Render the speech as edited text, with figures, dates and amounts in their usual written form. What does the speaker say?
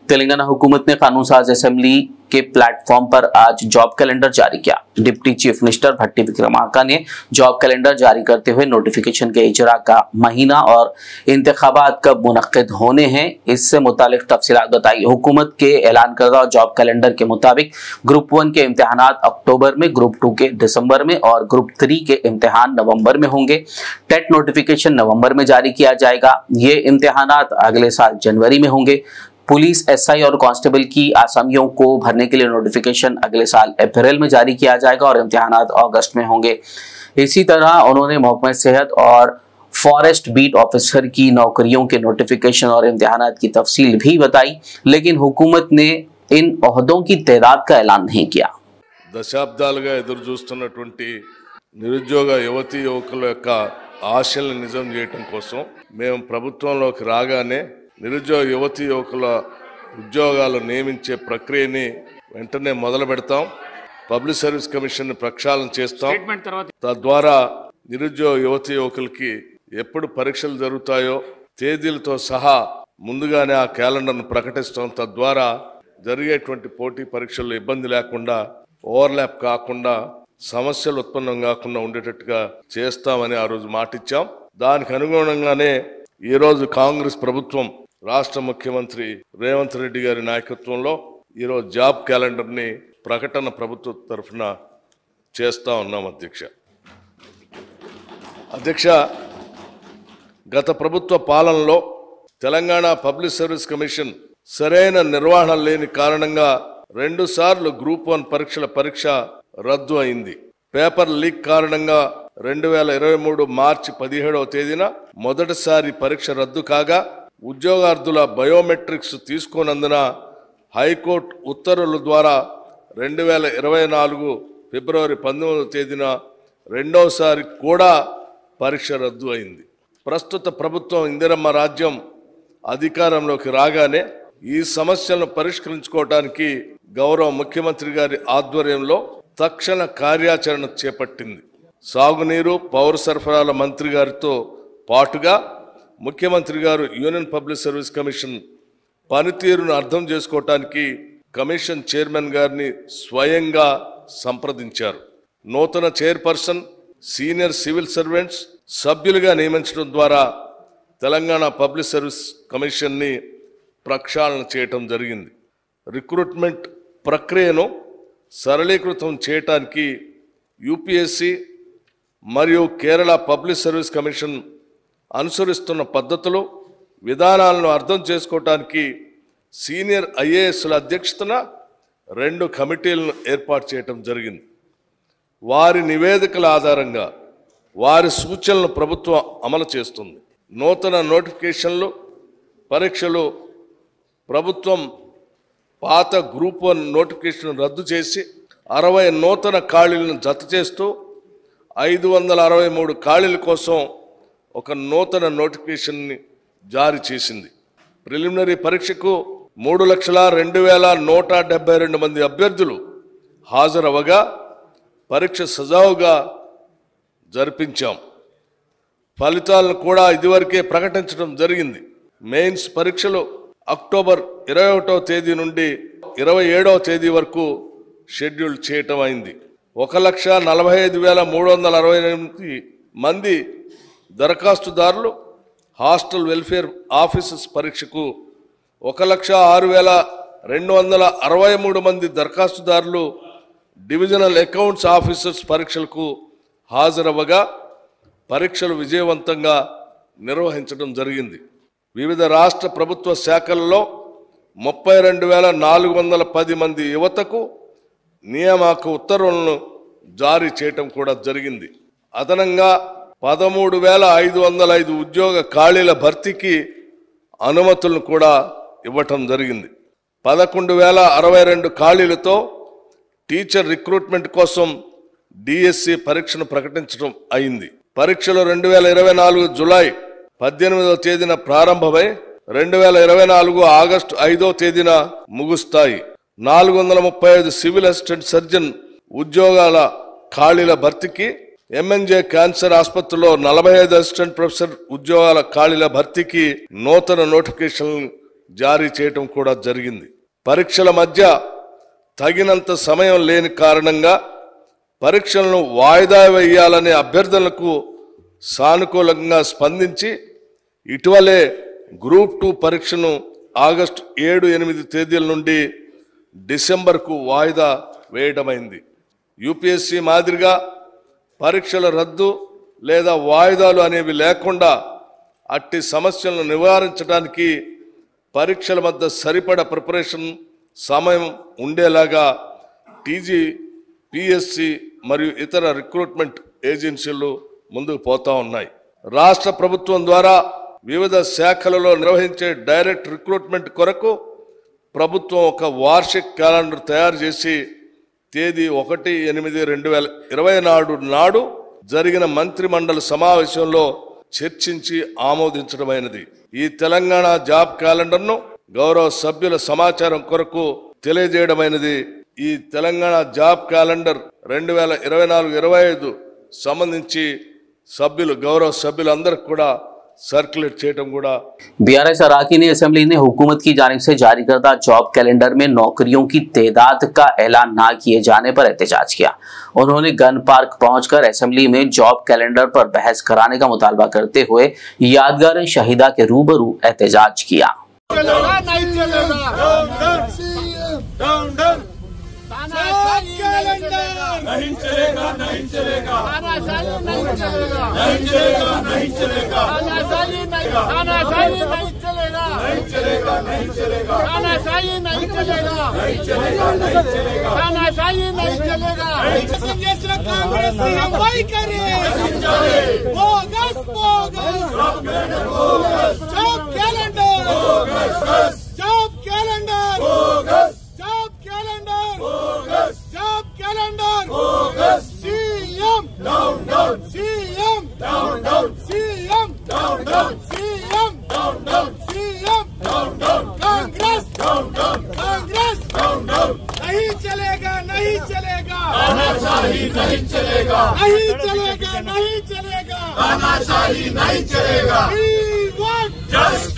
तेलंगाना हुकूमत ने कानून साज असेंबली के प्लेटफॉर्म पर आज जॉब कैलेंडर जारी किया। डिप्टी चीफ मिनिस्टर भट्टी विक्रमार्का ने जॉब कैलेंडर जारी करते हुए नोटिफिकेशन के इजरा का महीना और इंतखाबात कब मुनक्किद होने हैं इससे मुतालिक तफसीलात बताई। हुकूमत के ऐलान करदा जॉब कैलेंडर के मुताबिक ग्रुप 1 के इम्तिहानात अक्टूबर में, ग्रुप 2 के दिसंबर में और ग्रुप 3 के इम्तिहान नवंबर में होंगे। टेट नोटिफिकेशन नवंबर में जारी किया जाएगा। ये इम्तिहानात अगले साल जनवरी में होंगे। पुलिस, एसआई और कांस्टेबल की आसामियों को भरने के लिए नोटिफिकेशन अगले साल अप्रैल में जारी किया जाएगा और इम्तिहानात अगस्त में होंगे। इसी तरह उन्होंने महकमा सेहत और फॉरेस्ट बीट ऑफिसर की नौकरियों के नोटिफिकेशन और इम्तिहानात की तफसील भी बताई, लेकिन हुकूमत ने इन ओहदों की तादाद का ऐलान नहीं किया। దశాబ్దాలుగా ఎదురు చూస్తున్నటువంటి నిరుద్యోగ యువతీ యువకుల యొక్క ఆశలను నిజం చేయడం కోసం మేము ప్రభుత్వంలోకి రాగానే నిరుద్యోగ యువతీ యువకుల ఉద్యోగాలు నియమించే ప్రక్రియని వెంటనే మొదలు పెడతాం। పబ్లిక్ సర్వీస్ కమిషన్ ప్రక్షాళన చేస్తాం। తద్వారా నిరుద్యోగ యువతీ యువకులకి ఎప్పుడు పరీక్షలు జరుగుతాయో తేదీలతో సహా ముందుగానే ఆ క్యాలెండర్ను ప్రకటిస్తాం। తద్వారా జరిగేటువంటి పోటీ పరీక్షల్లో ఇబ్బంది లేకుండా, ఓవర్లాప్ కాకుండా, సమస్యలు ఉత్పన్నం కాకుండా ఉండేటట్టుగా చేస్తామని ఆ రోజు మాటిచ్చాం। దానికి అనుగుణంగానే ఈ రోజు కాంగ్రెస్ ప్రభుత్వం రాష్ట్ర ముఖ్యమంత్రి రేవంత్ రెడ్డి గారి నాయకత్వంలో ఈరోజు జాబ్ క్యాలెండర్ని ప్రకటన ప్రభుత్వ తరఫున చేస్తా ఉన్నాం। అధ్యక్ష, గత ప్రభుత్వ పాలనలో తెలంగాణ పబ్లిక్ సర్వీస్ కమిషన్ సరైన నిర్వహణ లేని కారణంగా 2 సార్లు గ్రూప్ 1 పరీక్ష రద్దు అయింది। పేపర్ లీక్ కారణంగా 2023 మార్చి 17వ తేదీన మొదటిసారి పరీక్ష రద్దు కాగా ఉద్యోగార్థుల బయోమెట్రిక్స్ తీసుకోనందున హైకోర్టు ఉత్తర్వుల ద్వారా 2024 ఫిబ్రవరి 19వ తేదీన రెండోసారి కూడా పరీక్ష రద్దు అయింది। ప్రస్తుత ప్రభుత్వం ఇందిరమ్మ రాజ్యం అధికారంలోకి రాగానే ఈ సమస్యలను పరిష్కరించుకోవడానికి గౌరవ ముఖ్యమంత్రి గారి ఆధ్వర్యంలో తక్షణ కార్యాచరణ చేపట్టింది। సాగునీరు, పౌర సరఫరాల మంత్రి గారితో పాటుగా ముఖ్యమంత్రి గారు యూనియన్ పబ్లిక్ సర్వీస్ కమిషన్ పనితీరును అర్థం చేసుకోవటానికి కమిషన్ చైర్మన్ గారిని స్వయంగా సంప్రదించారు। నూతన చైర్పర్సన్, సీనియర్ సివిల్ సర్వెంట్స్ సభ్యులుగా నియమించడం ద్వారా తెలంగాణ పబ్లిక్ సర్వీస్ కమిషన్ని ప్రక్షాళన చేయటం జరిగింది। రిక్రూట్మెంట్ ప్రక్రియను సరళీకృతం చేయటానికి యూపీఎస్సీ మరియు కేరళ పబ్లిక్ సర్వీస్ కమిషన్ అనుసరిస్తున్న పద్ధతులు, విధానాలను అర్థం చేసుకోవటానికి సీనియర్ ఐఏఎస్ల అధ్యక్షతన 2 కమిటీలను ఏర్పాటు చేయటం జరిగింది। వారి నివేదికల ఆధారంగా వారి సూచనలను ప్రభుత్వం అమలు చేస్తుంది। నూతన నోటిఫికేషన్లు, పరీక్షలు ప్రభుత్వం పాత గ్రూప్ 1 నోటిఫికేషన్ రద్దు చేసి 60 నూతన ఖాళీలను జత చేస్తూ 563 ఖాళీల కోసం ఒక నూతన నోటిఫికేషన్ని జారీ చేసింది। ప్రిలిమినరీ పరీక్షకు 3,02,172 మంది అభ్యర్థులు హాజరవగా పరీక్ష సజావుగా జరిపించాం। ఫలితాలను కూడా ఇదివరకే ప్రకటించడం జరిగింది। మెయిన్స్ పరీక్షలు అక్టోబర్ 21వ తేదీ నుండి 27వ తేదీ వరకు షెడ్యూల్ చేయటం అయింది। 1,45,368 మంది దరఖాస్తుదారులు హాస్టల్ వెల్ఫేర్ ఆఫీసర్స్ పరీక్షకు, 1,06,263 మంది దరఖాస్తుదారులు డివిజనల్ అకౌంట్స్ ఆఫీసర్స్ పరీక్షలకు హాజరవ్వగా పరీక్షలు విజయవంతంగా నిర్వహించడం జరిగింది। వివిధ రాష్ట్ర ప్రభుత్వ శాఖల్లో 32,410 మంది యువతకు నియామక ఉత్తర్వులను జారీ చేయటం కూడా జరిగింది। అదనంగా 13,505 ఉద్యోగ ఖాళీల భర్తీకి అనుమతులను కూడా ఇవ్వటం జరిగింది। 11,062 ఖాళీలతో టీచర్ రిక్రూట్మెంట్ కోసం డిఎస్సి పరీక్షను ప్రకటించడం అయింది। పరీక్షలు 2024 జూలై 18వ తేదీన ప్రారంభమై 2024 ఆగస్టు 5వ తేదీన ముగుస్తాయి। 435 సివిల్ అసిస్టెంట్ సర్జన్ ఉద్యోగాల ఖాళీల భర్తీకి, ఎంఎన్జే క్యాన్సర్ ఆసుపత్రిలో 45 అసిస్టెంట్ ప్రొఫెసర్ ఉద్యోగాల ఖాళీల భర్తీకి నూతన నోటిఫికేషన్ జారీ చేయటం కూడా జరిగింది. పరీక్షల మధ్య తగినంత సమయం లేని కారణంగా పరీక్షలను వాయిదా వేయాలనే అభ్యర్థనలకు సానుకూలంగా స్పందించి ఇటీవలే గ్రూప్ 2 పరీక్షను ఆగస్టు 7-8 తేదీల నుండి డిసెంబర్కు వాయిదా వేయడమైంది. యూపీఎస్సీ మాదిరిగా పరీక్షల రద్దు లేదా వాయిదాలు అనేవి లేకుండా అట్టి సమస్యలను నివారించడానికి పరీక్షల మధ్య సరిపడ ప్రిపరేషన్ సమయం ఉండేలాగా టీజీ, పిఎస్సి మరియు ఇతర రిక్రూట్మెంట్ ఏజెన్సీలు ముందుకు పోతా ఉన్నాయి. రాష్ట్ర ప్రభుత్వం ద్వారా వివిధ శాఖలలో నిర్వహించే డైరెక్ట్ రిక్రూట్మెంట్ కొరకు ప్రభుత్వం ఒక వార్షిక క్యాలెండర్ తయారు చేసి తేదీ 1/8/2024 నాడు జరిగిన మంత్రిమండలి సమావేశంలో చర్చించి ఆమోదించడమైనది. ఈ తెలంగాణ జాబ్ క్యాలెండర్ను గౌరవ సభ్యుల సమాచారం కొరకు తెలియజేయడమైనది. ఈ తెలంగాణ జాబ్ క్యాలెండర్ 2024-25 సంబంధించి గౌరవ సభ్యులందరికీ కూడా सर्कुलेट చేయడం కూడా बीआरएस अराकीन असेंबली ने हुकूमत की जानिब से जारी करदा जॉब कैलेंडर में नौकरियों की तादाद का ऐलान न किए जाने पर एहतजाज किया। उन्होंने गन पार्क पहुंचकर असेंबली में जॉब कैलेंडर पर बहस कराने का मुतालबा करते हुए यादगार शहीदा के रूबरू एहतजाज किया। नहीं चलेगा, नहीं चलेगा, तानाशाही नहीं चलेगा, नहीं चलेगा, नहीं चलेगा, तानाशाही नहीं चलेगा, नहीं चलेगा, नहीं चलेगा, तानाशाही नहीं चलेगा, नहीं चलेगा, नहीं चलेगा, तानाशाही नहीं चलेगा। कांग्रेस वही करे, bogus bogus job calendar, job calendar, job calendar, job calendar, CM down down, CM down down, CM down down, CM down down, CM down down, Congress down down, Congress down down. नहीं चलेगा, नहीं चलेगा, तानाशाही नहीं चलेगा, नहीं चलेगा, नहीं चलेगा, तानाशाही नहीं चलेगा। We want justice.